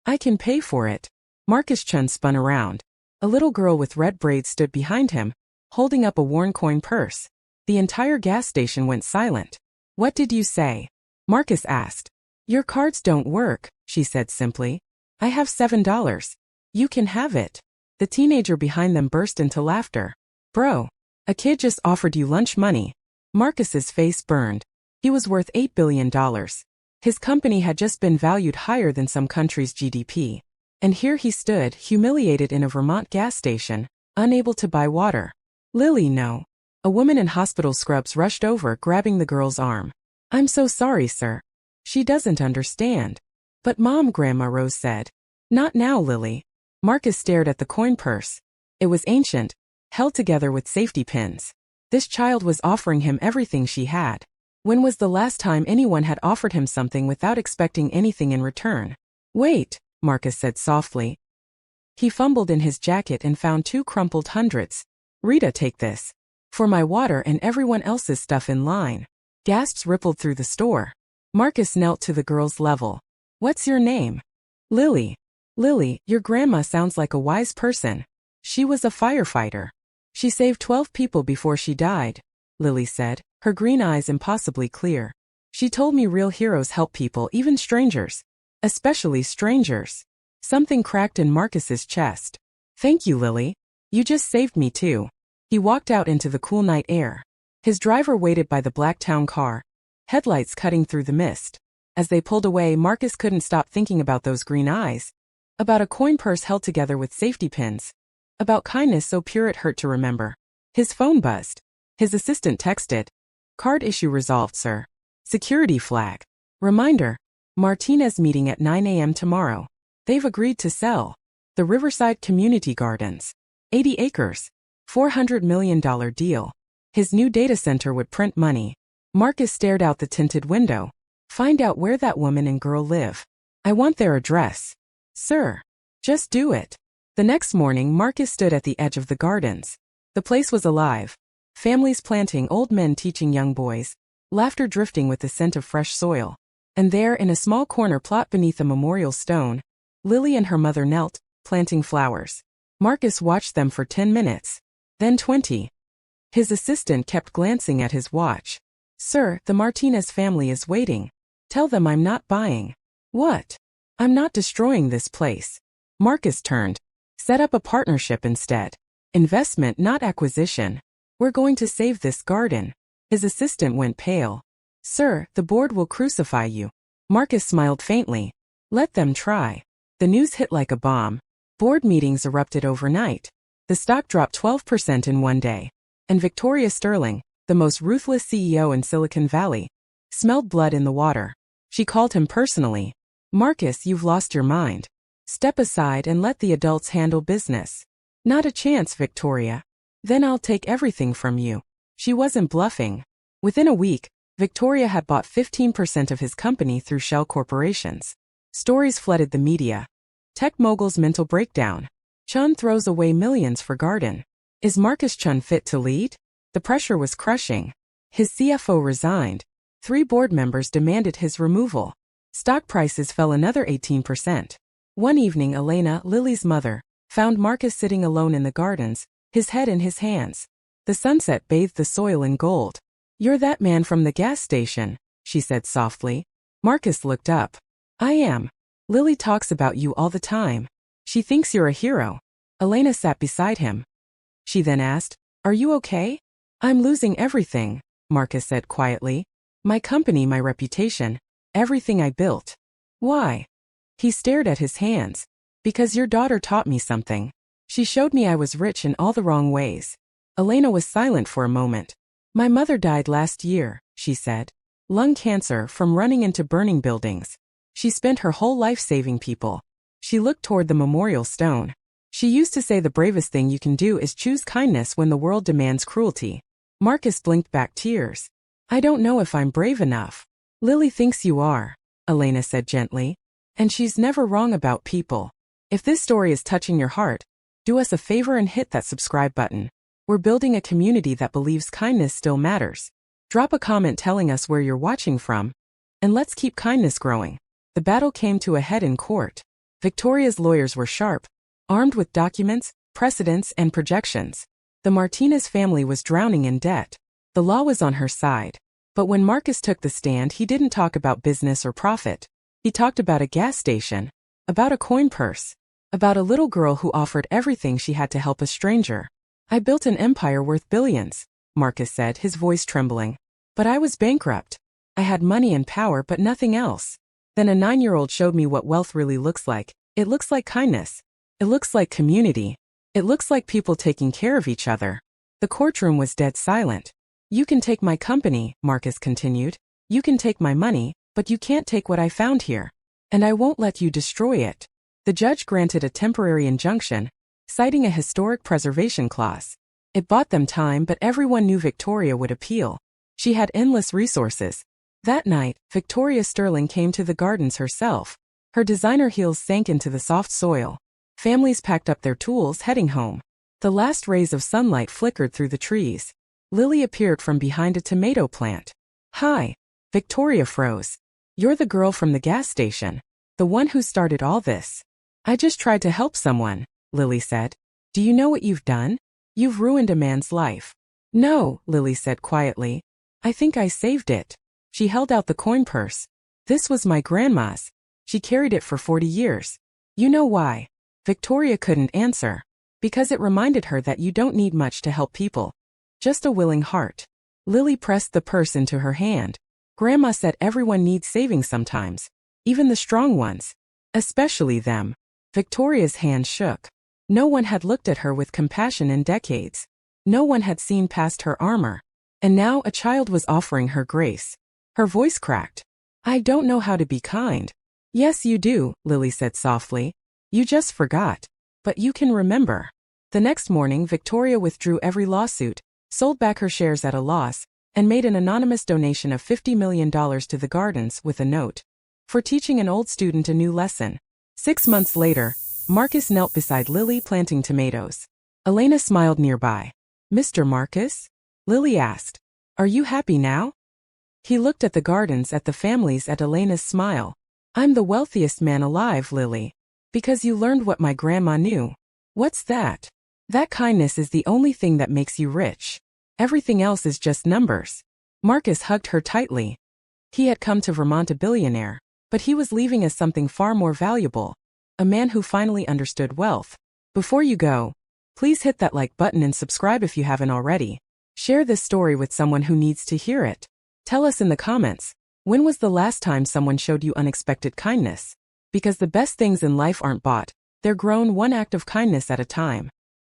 I can pay for it. Marcus Chen spun around. A little girl with red braids stood behind him, holding up a worn coin purse. The entire gas station went silent. What did you say? Marcus asked. Your cards don't work, she said simply. I have $7. You can have it. The teenager behind them burst into laughter. Bro, a kid just offered you lunch money. Marcus's face burned. He was worth $8 billion. His company had just been valued higher than some country's GDP. And here he stood, humiliated in a Vermont gas station, unable to buy water. Lily, no. A woman in hospital scrubs rushed over, grabbing the girl's arm. I'm so sorry, sir. She doesn't understand. But Mom, Grandma Rose said. Not now, Lily. Marcus stared at the coin purse. It was ancient, held together with safety pins. This child was offering him everything she had. When was the last time anyone had offered him something without expecting anything in return? Wait, Marcus said softly. He fumbled in his jacket and found 2 crumpled hundreds. Rita, take this. For my water and everyone else's stuff in line. Gasps rippled through the store. Marcus knelt to the girl's level. What's your name? Lily. Lily, your grandma sounds like a wise person. She was a firefighter. She saved 12 people before she died, Lily said, her green eyes impossibly clear. She told me real heroes help people, even strangers. Especially strangers. Something cracked in Marcus's chest. Thank you, Lily. You just saved me too. He walked out into the cool night air. His driver waited by the black town car, headlights cutting through the mist. As they pulled away, Marcus couldn't stop thinking about those green eyes. About a coin purse held together with safety pins. About kindness so pure it hurt to remember. His phone buzzed. His assistant texted. Card issue resolved, sir. Security flag. Reminder. Martinez meeting at 9 a.m. tomorrow. They've agreed to sell. The Riverside Community Gardens. 80 acres. $400 million deal. His new data center would print money. Marcus stared out the tinted window. Find out where that woman and girl live. I want their address. Sir. Just do it. The next morning, Marcus stood at the edge of the gardens. The place was alive. Families planting, old men teaching young boys. Laughter drifting with the scent of fresh soil. And there, in a small corner plot beneath a memorial stone, Lily and her mother knelt, planting flowers. Marcus watched them for 10 minutes. Then 20. His assistant kept glancing at his watch. Sir, the Martinez family is waiting. Tell them I'm not buying. What? I'm not destroying this place. Marcus turned. Set up a partnership instead. Investment, not acquisition. We're going to save this garden. His assistant went pale. Sir, the board will crucify you. Marcus smiled faintly. Let them try. The news hit like a bomb. Board meetings erupted overnight. The stock dropped 12% in one day. And Victoria Sterling, the most ruthless CEO in Silicon Valley, smelled blood in the water. She called him personally. Marcus, you've lost your mind. Step aside and let the adults handle business. Not a chance, Victoria. Then I'll take everything from you. She wasn't bluffing. Within a week, Victoria had bought 15% of his company through shell corporations. Stories flooded the media. Tech mogul's mental breakdown. Chen throws away millions for garden. Is Marcus Chen fit to lead? The pressure was crushing. His CFO resigned. 3 board members demanded his removal. Stock prices fell another 18%. One evening, Elena, Lily's mother, found Marcus sitting alone in the gardens, his head in his hands. The sunset bathed the soil in gold. You're that man from the gas station, she said softly. Marcus looked up. I am. Lily talks about you all the time. She thinks you're a hero. Elena sat beside him. She then asked, Are you okay? I'm losing everything, Marcus said quietly. My company, my reputation, everything I built. Why? He stared at his hands. Because your daughter taught me something. She showed me I was rich in all the wrong ways. Elena was silent for a moment. My mother died last year, she said. Lung cancer from running into burning buildings. She spent her whole life saving people. She looked toward the memorial stone. She used to say the bravest thing you can do is choose kindness when the world demands cruelty. Marcus blinked back tears. I don't know if I'm brave enough. Lily thinks you are, Elena said gently. And she's never wrong about people. If this story is touching your heart, do us a favor and hit that subscribe button. We're building a community that believes kindness still matters. Drop a comment telling us where you're watching from. And let's keep kindness growing. The battle came to a head in court. Victoria's lawyers were sharp, armed with documents, precedents, and projections. The Martinez family was drowning in debt. The law was on her side. But when Marcus took the stand, he didn't talk about business or profit. He talked about a gas station, about a coin purse, about a little girl who offered everything she had to help a stranger. "I built an empire worth billions," Marcus said, his voice trembling. "But I was bankrupt. I had money and power, but nothing else. Then a 9-year-old showed me what wealth really looks like. It looks like kindness. It looks like community. It looks like people taking care of each other." The courtroom was dead silent. "You can take my company," Marcus continued. "You can take my money, but you can't take what I found here. And I won't let you destroy it." The judge granted a temporary injunction, citing a historic preservation clause. It bought them time, but everyone knew Victoria would appeal. She had endless resources. That night, Victoria Sterling came to the gardens herself. Her designer heels sank into the soft soil. Families packed up their tools, heading home. The last rays of sunlight flickered through the trees. Lily appeared from behind a tomato plant. "Hi." Victoria froze. "You're the girl from the gas station. The one who started all this." "I just tried to help someone," Lily said. "Do you know what you've done? You've ruined a man's life." "No," Lily said quietly. "I think I saved it." She held out the coin purse. "This was my grandma's. She carried it for 40 years. You know why?" Victoria couldn't answer. "Because it reminded her that you don't need much to help people. Just a willing heart." Lily pressed the purse into her hand. "Grandma said everyone needs saving sometimes. Even the strong ones. Especially them." Victoria's hand shook. No one had looked at her with compassion in decades. No one had seen past her armor. And now a child was offering her grace. Her voice cracked. "I don't know how to be kind." "Yes, you do," Lily said softly. "You just forgot. But you can remember." The next morning, Victoria withdrew every lawsuit, sold back her shares at a loss, and made an anonymous donation of $50 million to the gardens with a note. "For teaching an old student a new lesson." 6 months later, Marcus knelt beside Lily planting tomatoes. Elena smiled nearby. "Mr. Marcus?" Lily asked. "Are you happy now?" He looked at the gardens, at the families, at Elena's smile. "I'm the wealthiest man alive, Lily. Because you learned what my grandma knew." "What's that?" "That kindness is the only thing that makes you rich. Everything else is just numbers." Marcus hugged her tightly. He had come to Vermont a billionaire, but he was leaving as something far more valuable. A man who finally understood wealth. Before you go, please hit that like button and subscribe if you haven't already. Share this story with someone who needs to hear it. Tell us in the comments, when was the last time someone showed you unexpected kindness? Because the best things in life aren't bought, they're grown one act of kindness at a time.